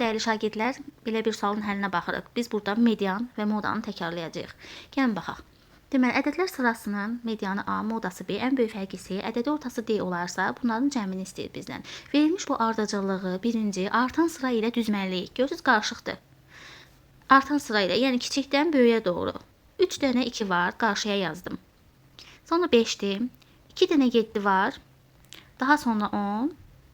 Dəyərli şagirdlər, belə bir sualın həllinə baxırıq. Biz burada median və modanı təkrarlayacağıq. Gəlin baxaq. Deməli, ədədlər sırasının medianı A, modası B, ən böyük fərqi C, ədədi ortası D olarsa, bunların cəmini istəyir bizdən. Verilmiş bu ardıcıllığı birinci artan sıra ilə düzməliyik. Görürsünüz, qarışıqdır. Artan sıra ilə, yəni kiçikdən böyüyə doğru. 3 dənə 2 var, qarşıya yazdım. Sonra 5'dir. 2 dənə 7 var. Daha sonra 10.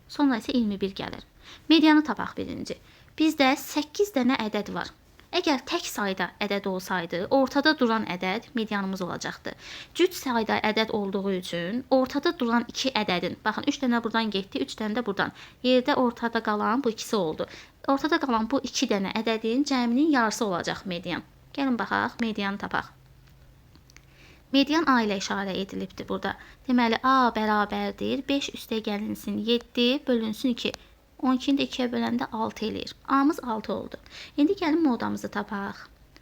Sonra isə 21 gəlir. Medianı tapaq birinci. Bizdə 8 dənə ədəd var. Əgər tək sayda ədəd olsaydı, ortada duran ədəd medianımız olacaqdı. Cüt sayda ədəd olduğu üçün ortada duran 2 ədədin, baxın 3 dənə buradan getdi, 3 dənə də buradan. Yerdə ortada qalan bu ikisi oldu. Ortada qalan bu 2 dənə ədədin cəminin yarısı olacaq median. Gəlin baxaq, medianı tapaq. Median A ilə işarə edilibdir burada. Deməli A bərabərdir 5 üstə gəlinsin 7 bölünsün 2. 12'ni də 2'yə böləndə 6 eləyir. A'mız 6 oldu. İndi gəlin modamızı tapaq.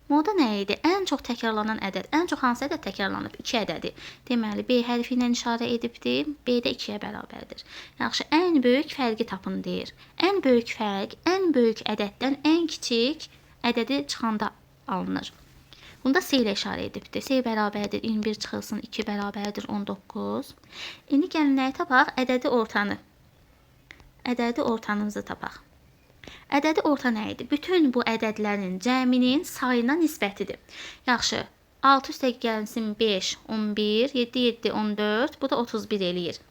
Moda nə idi? Ən çox təkrarlanan ədəd. Ən çox hansı ədəd təkrarlanıb? 2 ədədi. Deməli B hərfi ilə işarə edibdir. B də 2'yə bərabərdir. Yaxşı, ən böyük fərqi tapın deyir. Ən böyük fərq ən böyük ədəddən ən kiçik ədədi çıxanda alınır. Bunda C ilə işarə edibdir. C bərabərdir 21 çıxılsın 2 bərabərdir 19. İndi gəlin nəyi tapaq? Ədədi ortanı. Ədədi ortanımızı tapaq. Ədədi orta nə idi? Bütün bu ədədlərin cəminin sayına nisbətidir. Yaxşı, 6 üstə gəlinsin 5, 11, 7, 7, 14, bu da 31 eləyir.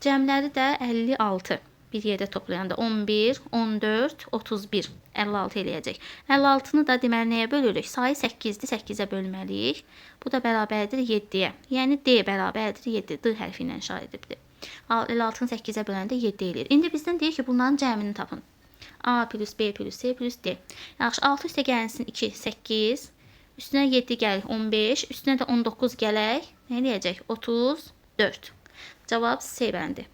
Cəmləri də 56. Bir yerdə toplayanda 11, 14, 31, 56 eləyəcək. 56'nı da deməli nəyə bölürük? Sayı 8'dir, 8'ə bölməliyik. Bu da bərabərdir 7'yə. Yəni D bərabərdir 7. D hərfi ilə işarə edibdir. 56'nı 8'ə böləndə 7 eləyir. İndi bizdən deyir ki, bunların cəmini tapın. A plus B plus C plus D. Yaxşı, 6 üstə gəlinsin 2, 8. Üstünə 7 gəlir 15. Üstünə də 19 gələk. Nə eləyəcək? 34. Cavab C bəndi.